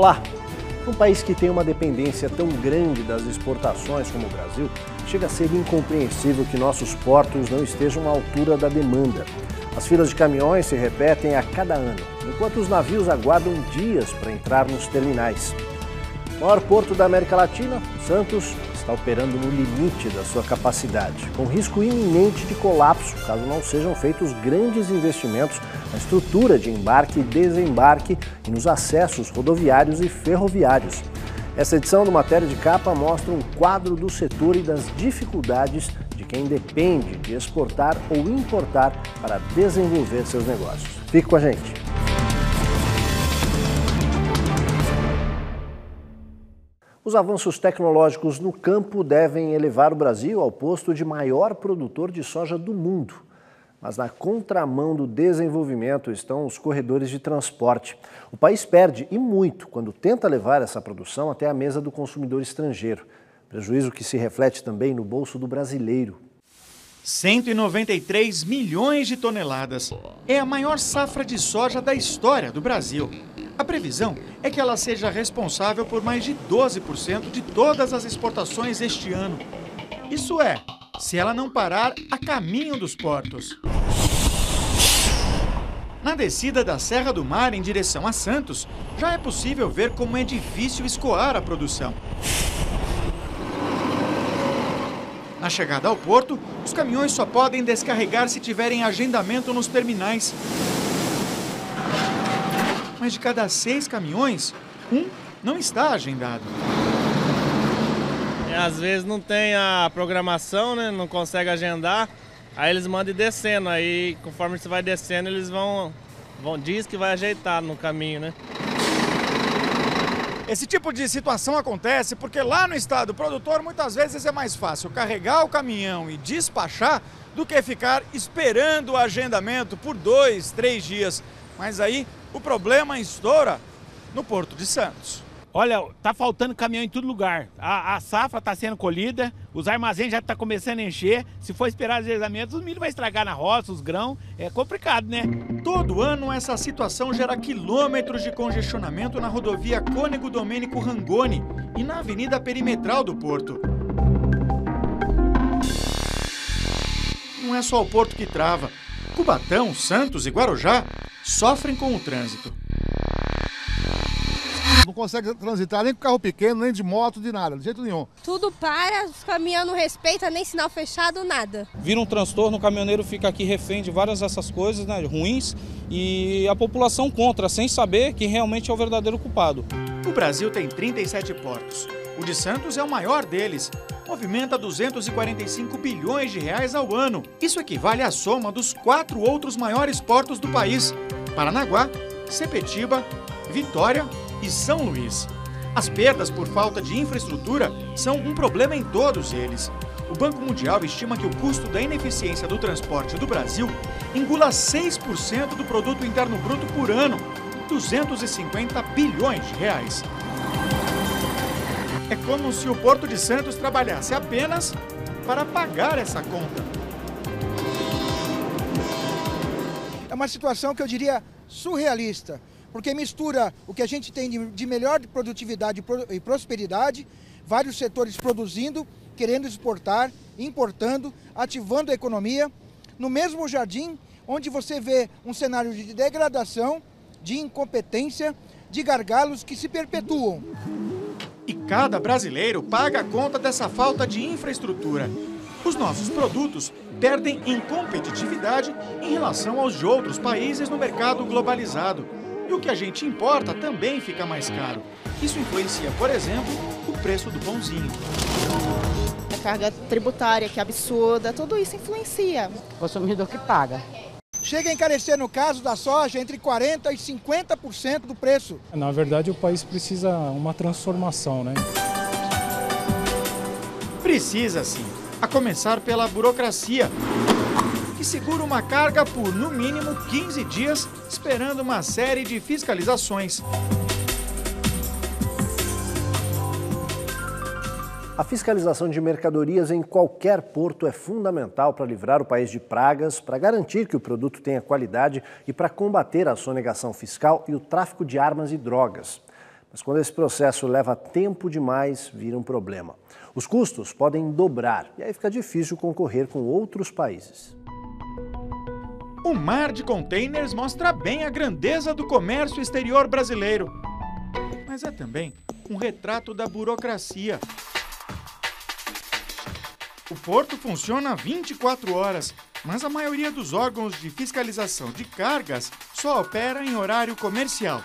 Olá! Um país que tem uma dependência tão grande das exportações como o Brasil, chega a ser incompreensível que nossos portos não estejam à altura da demanda. As filas de caminhões se repetem a cada ano, enquanto os navios aguardam dias para entrar nos terminais. O maior porto da América Latina, Santos, está operando no limite da sua capacidade, com risco iminente de colapso, caso não sejam feitos grandes investimentos na estrutura de embarque e desembarque e nos acessos rodoviários e ferroviários. Essa edição do Matéria de Capa mostra um quadro do setor e das dificuldades de quem depende de exportar ou importar para desenvolver seus negócios. Fique com a gente! Os avanços tecnológicos no campo devem elevar o Brasil ao posto de maior produtor de soja do mundo. Mas na contramão do desenvolvimento estão os corredores de transporte. O país perde, e muito, quando tenta levar essa produção até a mesa do consumidor estrangeiro. Prejuízo que se reflete também no bolso do brasileiro. 193 milhões de toneladas. É a maior safra de soja da história do Brasil. A previsão é que ela seja responsável por mais de 12% de todas as exportações este ano. Isso é, se ela não parar a caminho dos portos. Na descida da Serra do Mar em direção a Santos, já é possível ver como é difícil escoar a produção. Na chegada ao porto, os caminhões só podem descarregar se tiverem agendamento nos terminais. Mas de cada 6 caminhões, um não está agendado. Às vezes não tem a programação, né? Não consegue agendar, aí eles mandam ir descendo, aí conforme você vai descendo eles diz que vai ajeitar no caminho, né? Esse tipo de situação acontece porque lá no estado produtor muitas vezes é mais fácil carregar o caminhão e despachar do que ficar esperando o agendamento por 2, 3 dias. Mas aí o problema estoura no Porto de Santos. Olha, tá faltando caminhão em todo lugar. A safra está sendo colhida, os armazéns já estão começando a encher. Se for esperar os agendamentos, o milho vai estragar na roça, os grãos. É complicado, né? Todo ano essa situação gera quilômetros de congestionamento na rodovia Cônego Domênico Rangoni e na avenida perimetral do porto. Não é só o porto que trava. Cubatão, Santos e Guarujá sofrem com o trânsito. Não consegue transitar nem com carro pequeno, nem de moto, de nada, de jeito nenhum. Tudo para, os caminhões não respeitam, nem sinal fechado, nada. Vira um transtorno, o caminhoneiro fica aqui refém de várias dessas coisas, né, ruins, e a população contra, sem saber quem realmente é o verdadeiro culpado. O Brasil tem 37 portos. O de Santos é o maior deles. Movimenta 245 bilhões de reais ao ano. Isso equivale à soma dos 4 outros maiores portos do país: Paranaguá, Sepetiba, Vitória e São Luís. As perdas por falta de infraestrutura são um problema em todos eles. O Banco Mundial estima que o custo da ineficiência do transporte do Brasil engula 6% do produto interno bruto por ano, 250 bilhões de reais. É como se o Porto de Santos trabalhasse apenas para pagar essa conta. É uma situação que eu diria surrealista, porque mistura o que a gente tem de melhor produtividade e prosperidade, vários setores produzindo, querendo exportar, importando, ativando a economia, no mesmo jardim onde você vê um cenário de degradação, de incompetência, de gargalos que se perpetuam. E cada brasileiro paga a conta dessa falta de infraestrutura. Os nossos produtos perdem em competitividade em relação aos de outros países no mercado globalizado. E o que a gente importa também fica mais caro. Isso influencia, por exemplo, o preço do pãozinho. A carga tributária, que é absurda, tudo isso influencia. O consumidor que paga. Chega a encarecer, no caso da soja, entre 40% e 50% do preço. Na verdade, o país precisa uma transformação, né? Precisa sim, a começar pela burocracia, que segura uma carga por, no mínimo, 15 dias, esperando uma série de fiscalizações. A fiscalização de mercadorias em qualquer porto é fundamental para livrar o país de pragas, para garantir que o produto tenha qualidade e para combater a sonegação fiscal e o tráfico de armas e drogas. Mas quando esse processo leva tempo demais, vira um problema. Os custos podem dobrar e aí fica difícil concorrer com outros países. O mar de containers mostra bem a grandeza do comércio exterior brasileiro. Mas é também um retrato da burocracia. O porto funciona 24 horas, mas a maioria dos órgãos de fiscalização de cargas só opera em horário comercial.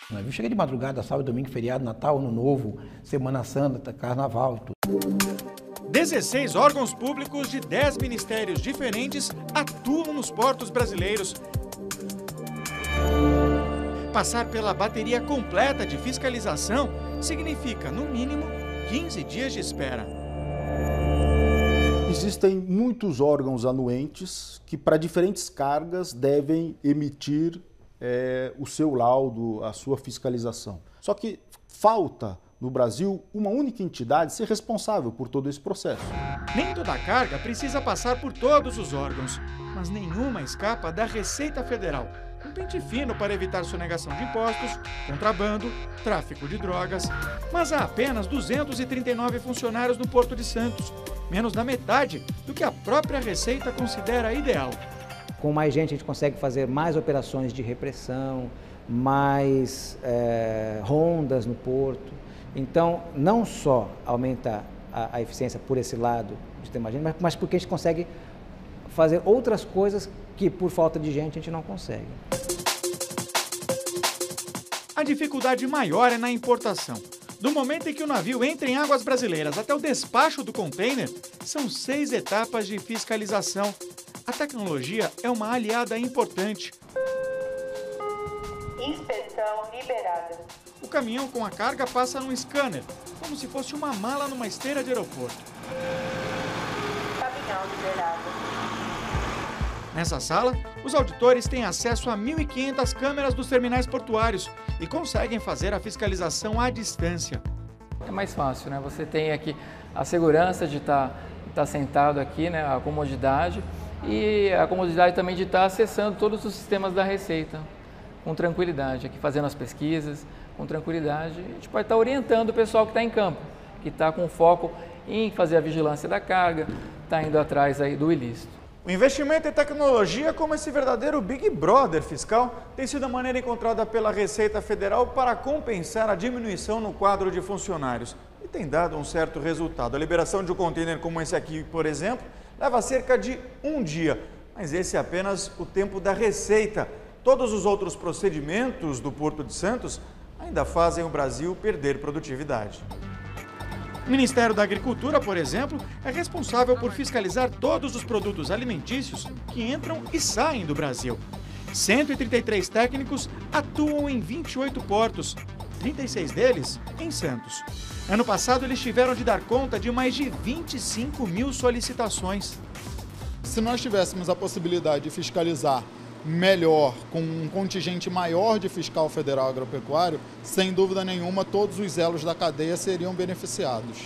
O navio chega de madrugada, sábado, domingo, feriado, Natal, Ano Novo, Semana Santa, Carnaval e tudo. 16 órgãos públicos de 10 ministérios diferentes atuam nos portos brasileiros. Passar pela bateria completa de fiscalização significa, no mínimo, 15 dias de espera. Existem muitos órgãos anuentes que, para diferentes cargas, devem emitir o seu laudo, a sua fiscalização. Só que falta, no Brasil, uma única entidade ser responsável por todo esse processo. Nem toda carga precisa passar por todos os órgãos, mas nenhuma escapa da Receita Federal. Um pente fino para evitar sonegação de impostos, contrabando, tráfico de drogas. Mas há apenas 239 funcionários no Porto de Santos, menos da metade do que a própria Receita considera ideal. Com mais gente, a gente consegue fazer mais operações de repressão, mais rondas no porto. Então, não só aumenta a eficiência por esse lado de ter mais gente, mas porque a gente consegue fazer outras coisas que, por falta de gente, a gente não consegue. A dificuldade maior é na importação. Do momento em que o navio entra em águas brasileiras até o despacho do container, são 6 etapas de fiscalização. A tecnologia é uma aliada importante. Inspeção liberada. O caminhão com a carga passa num scanner, como se fosse uma mala numa esteira de aeroporto. Caminhão liberado. Nessa sala, os auditores têm acesso a 1.500 câmeras dos terminais portuários e conseguem fazer a fiscalização à distância. É mais fácil, né? Você tem aqui a segurança de estar sentado aqui, né? A comodidade e a comodidade também de estar acessando todos os sistemas da Receita com tranquilidade, aqui fazendo as pesquisas com tranquilidade. A gente pode estar orientando o pessoal que está em campo, que está com foco em fazer a vigilância da carga, está indo atrás aí do ilícito. O investimento em tecnologia, como esse verdadeiro Big Brother fiscal, tem sido a maneira encontrada pela Receita Federal para compensar a diminuição no quadro de funcionários. E tem dado um certo resultado. A liberação de um container como esse aqui, por exemplo, leva cerca de 1 dia. Mas esse é apenas o tempo da Receita. Todos os outros procedimentos do Porto de Santos ainda fazem o Brasil perder produtividade. O Ministério da Agricultura, por exemplo, é responsável por fiscalizar todos os produtos alimentícios que entram e saem do Brasil. 133 técnicos atuam em 28 portos, 36 deles em Santos. Ano passado, eles tiveram de dar conta de mais de 25 mil solicitações. Se nós tivéssemos a possibilidade de fiscalizar melhor, com um contingente maior de fiscal federal agropecuário, sem dúvida nenhuma, todos os elos da cadeia seriam beneficiados.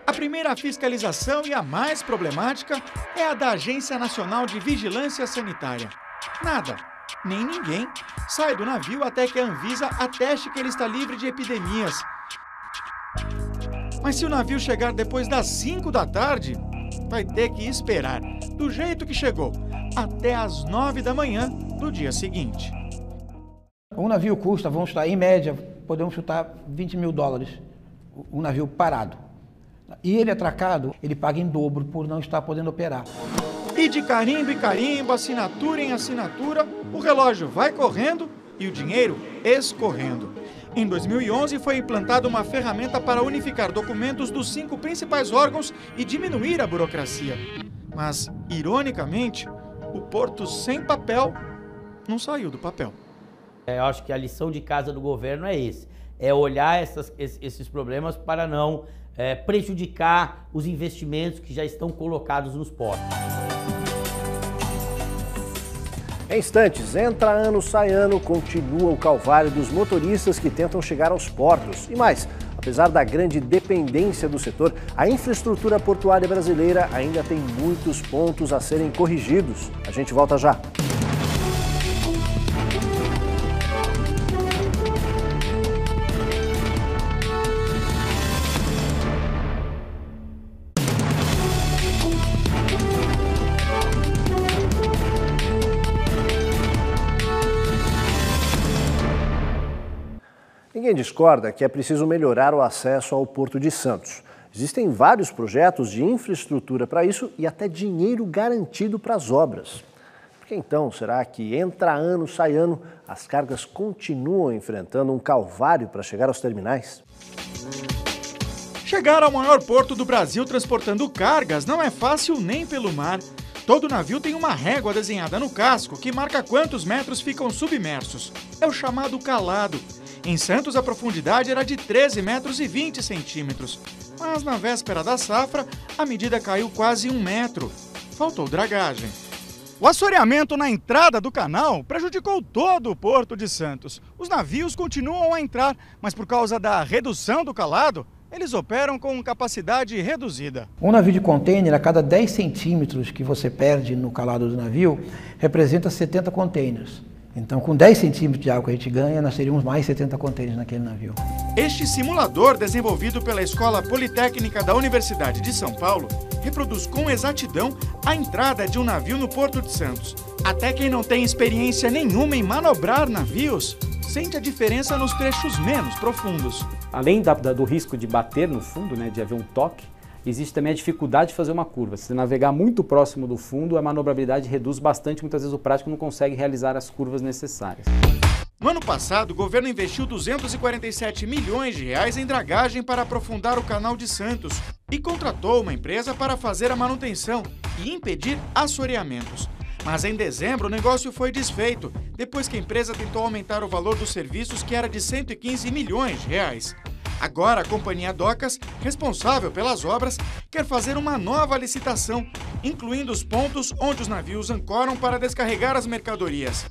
A primeira fiscalização e a mais problemática é a da Agência Nacional de Vigilância Sanitária. Nada, nem ninguém, sai do navio até que a Anvisa ateste que ele está livre de epidemias. Mas se o navio chegar depois das 5 da tarde, vai ter que esperar, do jeito que chegou, até às 9 da manhã do dia seguinte. Um navio custa, vamos chutar, em média, podemos chutar $20 mil, um navio parado. E ele atracado, ele paga em dobro por não estar podendo operar. E de carimbo em carimbo, assinatura em assinatura, o relógio vai correndo e o dinheiro escorrendo. Em 2011, foi implantada uma ferramenta para unificar documentos dos 5 principais órgãos e diminuir a burocracia. Mas, ironicamente, o porto sem papel não saiu do papel. Eu acho que a lição de casa do governo é esse, é olhar esses problemas para não prejudicar os investimentos que já estão colocados nos portos. Em instantes, entra ano, sai ano, continua o calvário dos motoristas que tentam chegar aos portos. E mais, apesar da grande dependência do setor, a infraestrutura portuária brasileira ainda tem muitos pontos a serem corrigidos. A gente volta já. Ninguém discorda que é preciso melhorar o acesso ao Porto de Santos. Existem vários projetos de infraestrutura para isso e até dinheiro garantido para as obras. Por que então será que entra ano, sai ano, as cargas continuam enfrentando um calvário para chegar aos terminais? Chegar ao maior porto do Brasil transportando cargas não é fácil nem pelo mar. Todo navio tem uma régua desenhada no casco que marca quantos metros ficam submersos. É o chamado calado. Em Santos, a profundidade era de 13 metros e 20 centímetros. Mas na véspera da safra, a medida caiu quase 1 metro. Faltou dragagem. O assoreamento na entrada do canal prejudicou todo o Porto de Santos. Os navios continuam a entrar, mas por causa da redução do calado, eles operam com capacidade reduzida. Um navio de contêiner, a cada 10 centímetros que você perde no calado do navio, representa 70 contêineres. Então, com 10 centímetros de água que a gente ganha, nós teríamos mais 70 contêineres naquele navio. Este simulador, desenvolvido pela Escola Politécnica da Universidade de São Paulo, reproduz com exatidão a entrada de um navio no Porto de Santos. Até quem não tem experiência nenhuma em manobrar navios, sente a diferença nos trechos menos profundos. Além do risco de bater no fundo, de haver um toque, existe também a dificuldade de fazer uma curva. Se você navegar muito próximo do fundo, a manobrabilidade reduz bastante, muitas vezes o prático não consegue realizar as curvas necessárias. No ano passado, o governo investiu 247 milhões de reais em dragagem para aprofundar o Canal de Santos e contratou uma empresa para fazer a manutenção e impedir assoreamentos. Mas em dezembro o negócio foi desfeito, depois que a empresa tentou aumentar o valor dos serviços, que era de 115 milhões de reais. Agora, a Companhia Docas, responsável pelas obras, quer fazer uma nova licitação, incluindo os pontos onde os navios ancoram para descarregar as mercadorias.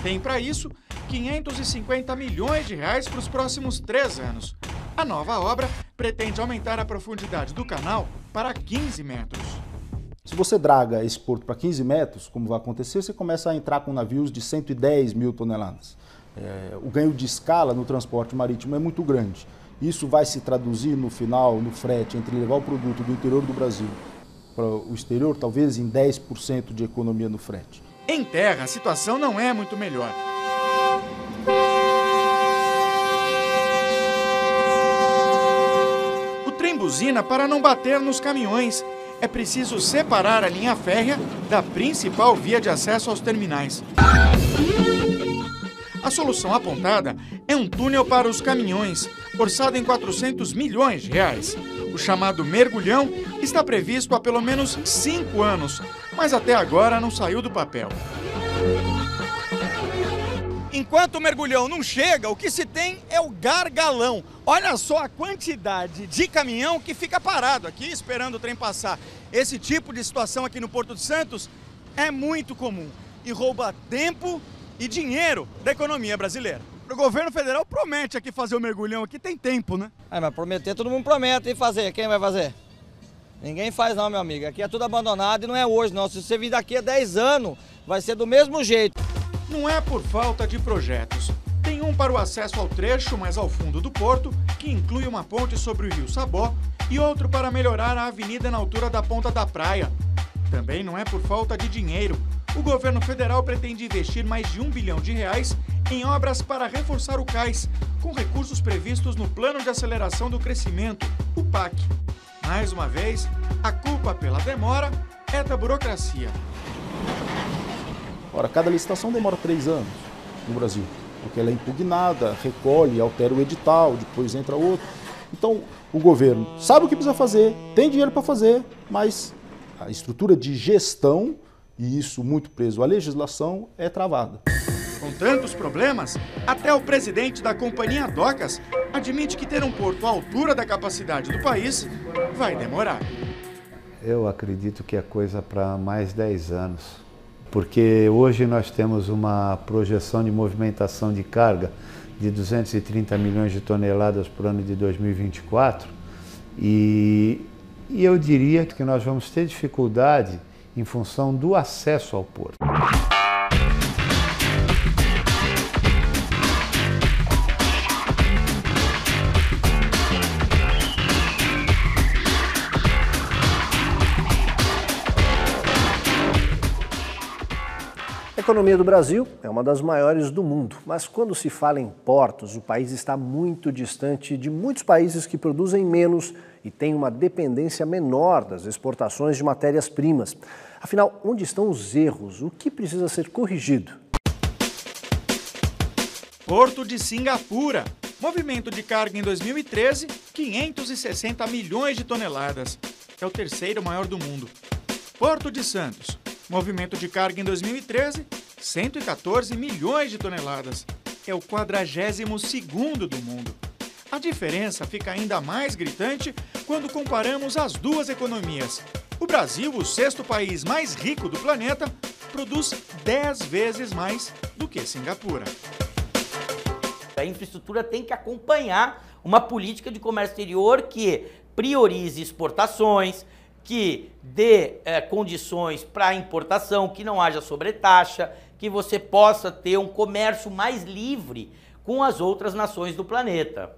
Tem para isso 550 milhões de reais para os próximos 3 anos. A nova obra pretende aumentar a profundidade do canal para 15 metros. Se você draga esse porto para 15 metros, como vai acontecer, você começa a entrar com navios de 110 mil toneladas. O ganho de escala no transporte marítimo é muito grande. Isso vai se traduzir no final, no frete, entre levar o produto do interior do Brasil para o exterior, talvez em 10% de economia no frete. Em terra, a situação não é muito melhor. O trem buzina para não bater nos caminhões. É preciso separar a linha férrea da principal via de acesso aos terminais. A solução apontada é um túnel para os caminhões, orçado em 400 milhões de reais. O chamado mergulhão está previsto há pelo menos 5 anos, mas até agora não saiu do papel. Enquanto o mergulhão não chega, o que se tem é o gargalão. Olha só a quantidade de caminhão que fica parado aqui esperando o trem passar. Esse tipo de situação aqui no Porto de Santos é muito comum e rouba tempo e dinheiro da economia brasileira. O governo federal promete aqui fazer o mergulhão, aqui tem tempo, né? Mas prometer, todo mundo promete e fazer. Quem vai fazer? Ninguém faz não, meu amigo. Aqui é tudo abandonado e não é hoje não. Se você vir daqui a 10 anos, vai ser do mesmo jeito. Não é por falta de projetos. Tem um para o acesso ao trecho mais ao fundo do porto, que inclui uma ponte sobre o rio Sabó, e outro para melhorar a avenida na altura da ponta da praia. Também não é por falta de dinheiro. O governo federal pretende investir mais de R$1 bilhão em obras para reforçar o cais, com recursos previstos no Plano de Aceleração do Crescimento, o PAC. Mais uma vez, a culpa pela demora é da burocracia. Ora, cada licitação demora 3 anos no Brasil, porque ela é impugnada, recolhe, altera o edital, depois entra outro. Então, o governo sabe o que precisa fazer, tem dinheiro para fazer, mas a estrutura de gestão, e isso muito preso à legislação, é travada. Com tantos problemas, até o presidente da Companhia Docas admite que ter um porto à altura da capacidade do país vai demorar. Eu acredito que é coisa para mais 10 anos. Porque hoje nós temos uma projeção de movimentação de carga de 230 milhões de toneladas por ano de 2024 e eu diria que nós vamos ter dificuldade em função do acesso ao porto. É A economia do Brasil é uma das maiores do mundo, mas quando se fala em portos, o país está muito distante de muitos países que produzem menos e têm uma dependência menor das exportações de matérias-primas. Afinal, onde estão os erros? O que precisa ser corrigido? Porto de Singapura. Movimento de carga em 2013, 560 milhões de toneladas. É o terceiro maior do mundo. Porto de Santos. Movimento de carga em 2013, 114 milhões de toneladas. É o 42º do mundo. A diferença fica ainda mais gritante quando comparamos as duas economias. O Brasil, o sexto país mais rico do planeta, produz 10 vezes mais do que Singapura. A infraestrutura tem que acompanhar uma política de comércio exterior que priorize exportações, que dê condições para importação, que não haja sobretaxa, que você possa ter um comércio mais livre com as outras nações do planeta.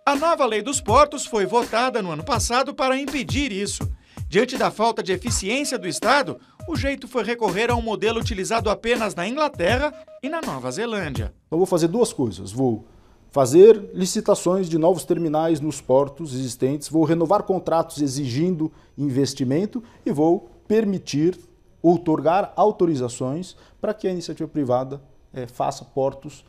A nova lei dos portos foi votada no ano passado para impedir isso. Diante da falta de eficiência do Estado, o jeito foi recorrer a um modelo utilizado apenas na Inglaterra e na Nova Zelândia. Eu vou fazer duas coisas. Vou fazer licitações de novos terminais nos portos existentes, vou renovar contratos exigindo investimento e vou permitir, outorgar autorizações para que a iniciativa privada faça portos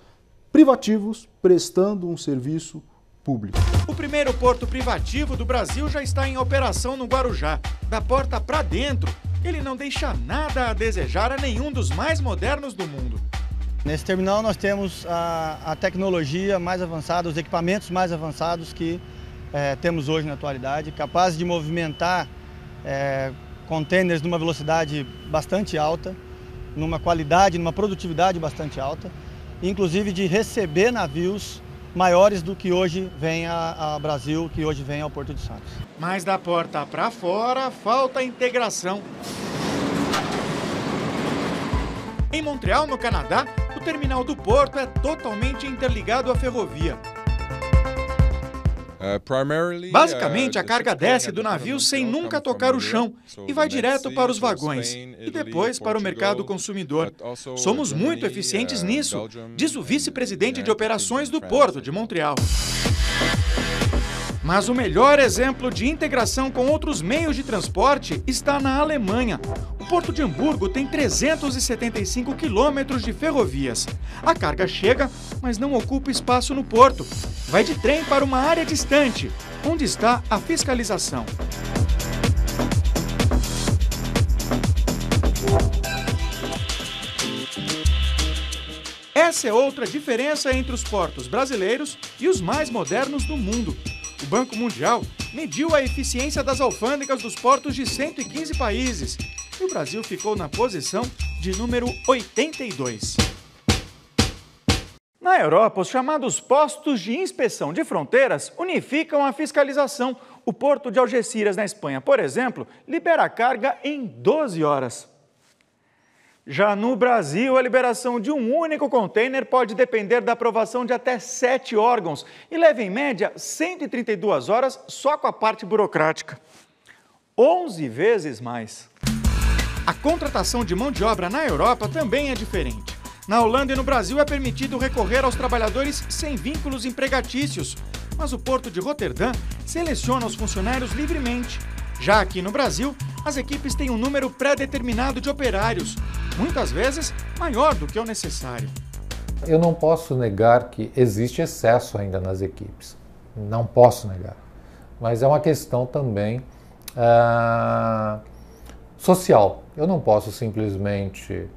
privativos prestando um serviço público. O primeiro porto privativo do Brasil já está em operação no Guarujá. Da porta para dentro, ele não deixa nada a desejar a nenhum dos mais modernos do mundo. Nesse terminal nós temos a tecnologia mais avançada, os equipamentos mais avançados que temos hoje na atualidade, capazes de movimentar contêineres numa velocidade bastante alta, numa qualidade, numa produtividade bastante alta, inclusive de receber navios maiores do que hoje vem a Brasil, que hoje vem ao Porto de Santos. Mas da porta para fora falta integração. Em Montreal, no Canadá, o terminal do porto é totalmente interligado à ferrovia. Basicamente, a carga desce do navio sem nunca tocar o chão e vai direto para os vagões e depois para o mercado consumidor. Somos muito eficientes nisso, diz o vice-presidente de operações do Porto de Montreal. Mas o melhor exemplo de integração com outros meios de transporte está na Alemanha. O Porto de Hamburgo tem 375 quilômetros de ferrovias. A carga chega, mas não ocupa espaço no porto. Vai de trem para uma área distante, onde está a fiscalização. Essa é outra diferença entre os portos brasileiros e os mais modernos do mundo. O Banco Mundial mediu a eficiência das alfândegas dos portos de 115 países e o Brasil ficou na posição de número 82. Na Europa, os chamados postos de inspeção de fronteiras unificam a fiscalização. O porto de Algeciras, na Espanha, por exemplo, libera a carga em 12 horas. Já no Brasil, a liberação de um único contêiner pode depender da aprovação de até 7 órgãos e leva, em média, 132 horas só com a parte burocrática. 11 vezes mais. A contratação de mão de obra na Europa também é diferente. Na Holanda e no Brasil é permitido recorrer aos trabalhadores sem vínculos empregatícios, mas o Porto de Roterdã seleciona os funcionários livremente. Já aqui no Brasil, as equipes têm um número pré-determinado de operários, muitas vezes maior do que o necessário. Eu não posso negar que existe excesso ainda nas equipes, não posso negar, mas é uma questão também social. Eu não posso simplesmente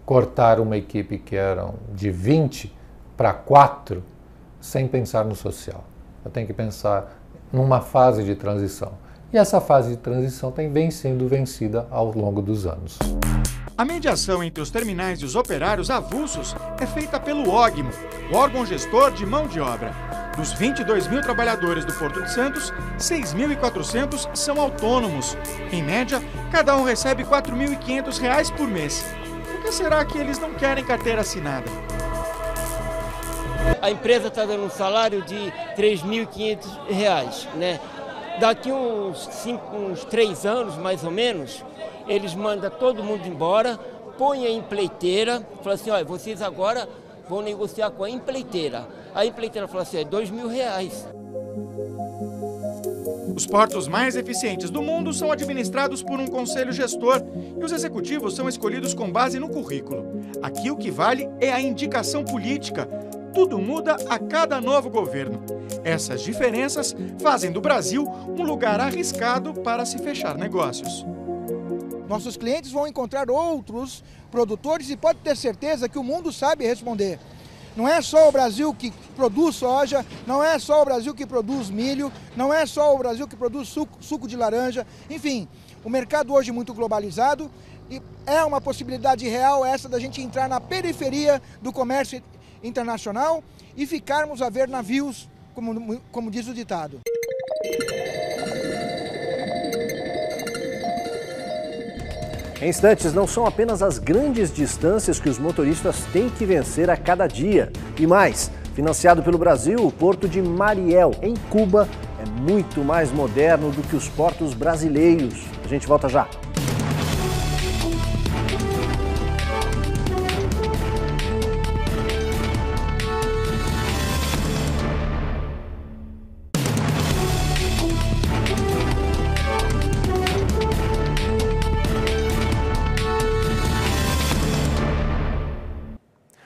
cortar uma equipe que eram de 20 para 4 sem pensar no social. Eu tenho que pensar numa fase de transição. E essa fase de transição vem sendo vencida ao longo dos anos. A mediação entre os terminais e os operários avulsos é feita pelo OGMO, o órgão gestor de mão de obra. Dos 22 mil trabalhadores do Porto de Santos, 6.400 são autônomos. Em média, cada um recebe R$ 4.500 por mês. Por que será que eles não querem carteira assinada? A empresa está dando um salário de R$ 3.500, né? Daqui uns 3 anos, mais ou menos, eles mandam todo mundo embora põe a empreiteira, fala assim, olha, vocês agora vão negociar com a empreiteira. A empreiteira fala assim, é R$2.000. Os portos mais eficientes do mundo são administrados por um conselho gestor e os executivos são escolhidos com base no currículo. Aqui o que vale é a indicação política. Tudo muda a cada novo governo. Essas diferenças fazem do Brasil um lugar arriscado para se fechar negócios. Nossos clientes vão encontrar outros produtores e pode ter certeza que o mundo sabe responder. Não é só o Brasil que produz soja, não é só o Brasil que produz milho, não é só o Brasil que produz suco de laranja. Enfim, o mercado hoje é muito globalizado e é uma possibilidade real essa da gente entrar na periferia do comércio internacional e ficarmos a ver navios, como diz o ditado. Em instantes, não são apenas as grandes distâncias que os motoristas têm que vencer a cada dia. E mais, financiado pelo Brasil, o porto de Mariel, em Cuba, é muito mais moderno do que os portos brasileiros. A gente volta já.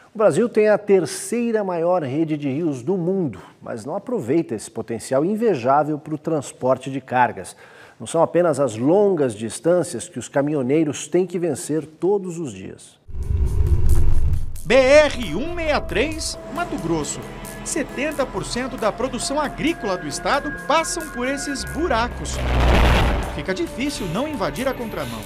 O Brasil tem a terceira maior rede de rios do mundo, mas não aproveita esse potencial invejável para o transporte de cargas. Não são apenas as longas distâncias que os caminhoneiros têm que vencer todos os dias. BR-163, Mato Grosso. 70% da produção agrícola do estado passam por esses buracos. Fica difícil não invadir a contramão.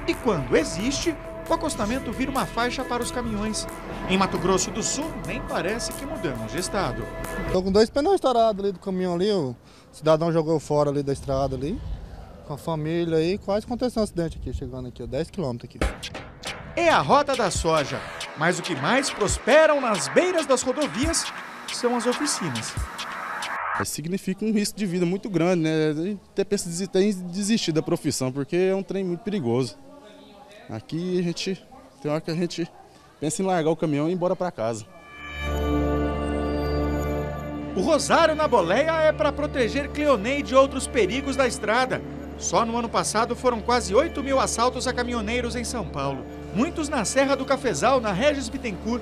E quando existe, o acostamento vira uma faixa para os caminhões. Em Mato Grosso do Sul, nem parece que mudamos de estado. Estou com 2 pneus estourados ali do caminhão ali, o cidadão jogou fora ali da estrada ali, com a família aí, quase aconteceu um acidente aqui, chegando aqui, 10 quilômetros aqui. É a rota da soja, mas o que mais prosperam nas beiras das rodovias são as oficinas. Significa um risco de vida muito grande, né? A gente até pensa em desistir da profissão, porque é um trem muito perigoso. Aqui tem hora que a gente pensa em largar o caminhão e ir embora para casa. O rosário na boleia é para proteger Cleonei de outros perigos da estrada. Só no ano passado foram quase 8.000 assaltos a caminhoneiros em São Paulo. Muitos na Serra do Cafezal, na Regis Bittencourt.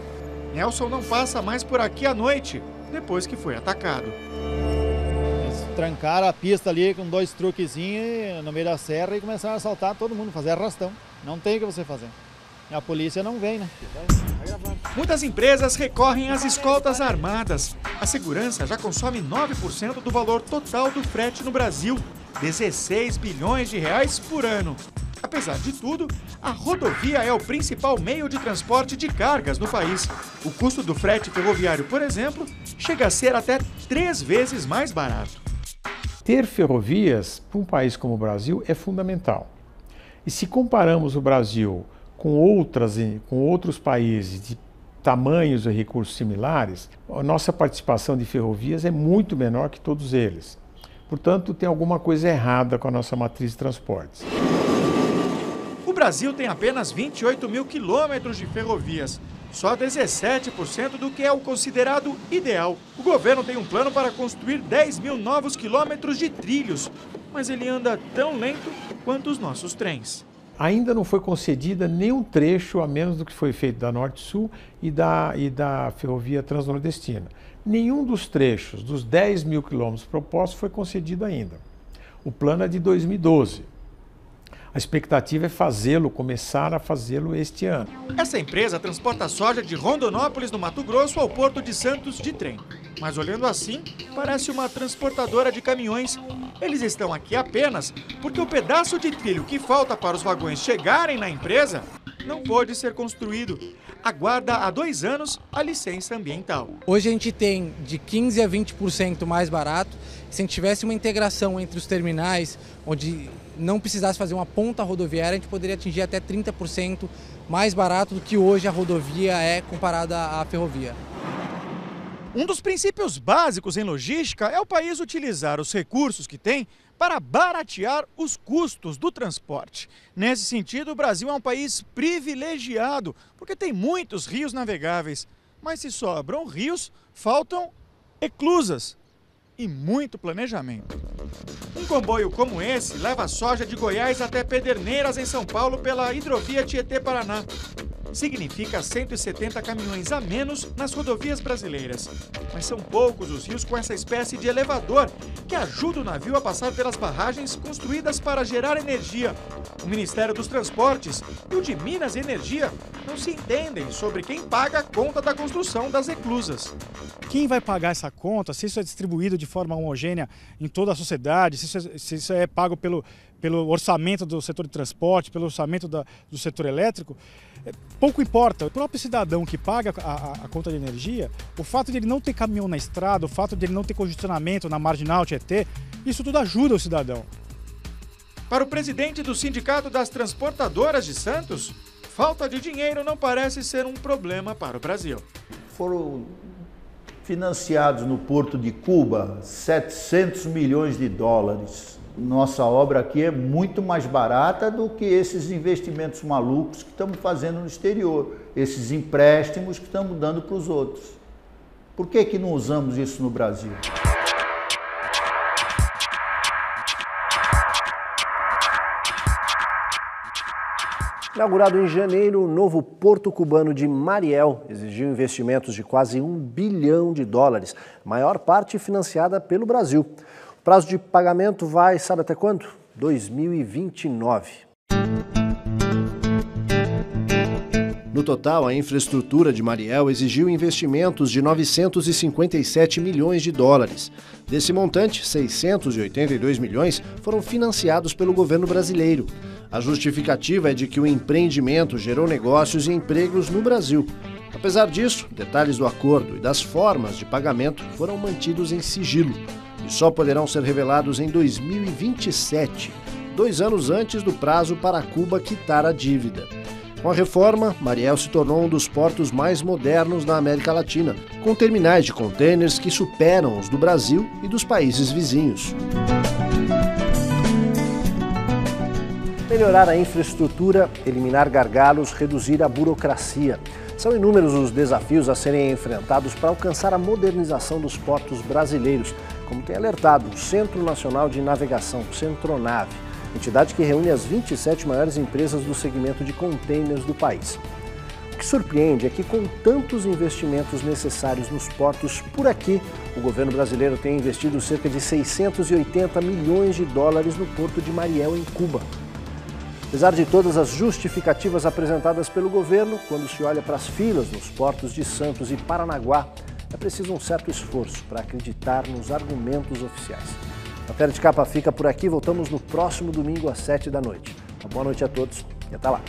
Nelson não passa mais por aqui à noite, depois que foi atacado. Eles trancaram a pista ali com 2 truquezinhos no meio da serra e começaram a assaltar todo mundo, fazer arrastão. Não tem o que você fazer. E a polícia não vem, né? Muitas empresas recorrem às escoltas armadas. A segurança já consome 9% do valor total do frete no Brasil, 16 bilhões de reais por ano. Apesar de tudo, a rodovia é o principal meio de transporte de cargas no país. O custo do frete ferroviário, por exemplo, chega a ser até 3 vezes mais barato. Ter ferrovias para um país como o Brasil é fundamental. E se comparamos o Brasil com outros países de tamanhos e recursos similares, a nossa participação de ferrovias é muito menor que todos eles. Portanto, tem alguma coisa errada com a nossa matriz de transportes. O Brasil tem apenas 28.000 quilômetros de ferrovias, só 17% do que é o considerado ideal. O governo tem um plano para construir 10.000 novos quilômetros de trilhos, mas ele anda tão lento quanto os nossos trens. Ainda não foi concedida nenhum trecho a menos do que foi feito da Norte-Sul e da ferrovia transnordestina. Nenhum dos trechos dos 10.000 quilômetros propostos foi concedido ainda. O plano é de 2012. A expectativa é começar a fazê-lo este ano. Essa empresa transporta soja de Rondonópolis, no Mato Grosso, ao Porto de Santos de trem. Mas olhando assim, parece uma transportadora de caminhões. Eles estão aqui apenas porque o pedaço de trilho que falta para os vagões chegarem na empresa não pode ser construído. Aguarda há 2 anos a licença ambiental. Hoje a gente tem de 15% a 20% mais barato. Se a gente tivesse uma integração entre os terminais, onde não precisasse fazer uma ponta rodoviária, a gente poderia atingir até 30% mais barato do que hoje a rodovia é comparada à ferrovia. Um dos princípios básicos em logística é o país utilizar os recursos que tem para baratear os custos do transporte. Nesse sentido, o Brasil é um país privilegiado, porque tem muitos rios navegáveis. Mas se sobram rios, faltam eclusas e muito planejamento. Um comboio como esse leva soja de Goiás até Pederneiras, em São Paulo, pela hidrovia Tietê-Paraná. Significa 170 caminhões a menos nas rodovias brasileiras. Mas são poucos os rios com essa espécie de elevador que ajuda o navio a passar pelas barragens construídas para gerar energia. O Ministério dos Transportes e o de Minas e Energia não se entendem sobre quem paga a conta da construção das eclusas. Quem vai pagar essa conta, se isso é distribuído de forma homogênea em toda a sociedade, se isso é pago pelo orçamento do setor de transporte, pelo orçamento do setor elétrico, pouco importa. O próprio cidadão que paga a conta de energia, o fato de ele não ter caminhão na estrada, o fato de ele não ter congestionamento na Marginal Tietê, isso tudo ajuda o cidadão. Para o presidente do Sindicato das Transportadoras de Santos, falta de dinheiro não parece ser um problema para o Brasil. Foram financiados no Porto de Cuba 700 milhões de dólares. Nossa obra aqui é muito mais barata do que esses investimentos malucos que estamos fazendo no exterior, esses empréstimos que estamos dando para os outros. Por que não usamos isso no Brasil? Inaugurado em janeiro, o novo porto cubano de Mariel exigiu investimentos de quase US$1 bilhão, maior parte financiada pelo Brasil. O prazo de pagamento vai, sabe até quando? 2029. No total, a infraestrutura de Mariel exigiu investimentos de US$ 957 milhões. Desse montante, 682 milhões foram financiados pelo governo brasileiro. A justificativa é de que o empreendimento gerou negócios e empregos no Brasil. Apesar disso, detalhes do acordo e das formas de pagamento foram mantidos em sigilo e só poderão ser revelados em 2027, 2 anos antes do prazo para Cuba quitar a dívida. Com a reforma, Mariel se tornou um dos portos mais modernos da América Latina, com terminais de contêineres que superam os do Brasil e dos países vizinhos. Melhorar a infraestrutura, eliminar gargalos, reduzir a burocracia. São inúmeros os desafios a serem enfrentados para alcançar a modernização dos portos brasileiros, como tem alertado o Centro Nacional de Navegação, Centronave, entidade que reúne as 27 maiores empresas do segmento de contêineres do país. O que surpreende é que, com tantos investimentos necessários nos portos por aqui, o governo brasileiro tem investido cerca de US$ 680 milhões no porto de Mariel, em Cuba. Apesar de todas as justificativas apresentadas pelo governo, quando se olha para as filas nos portos de Santos e Paranaguá, é preciso um certo esforço para acreditar nos argumentos oficiais. A Matéria de Capa fica por aqui, voltamos no próximo domingo às 7 da noite. Uma boa noite a todos e até lá.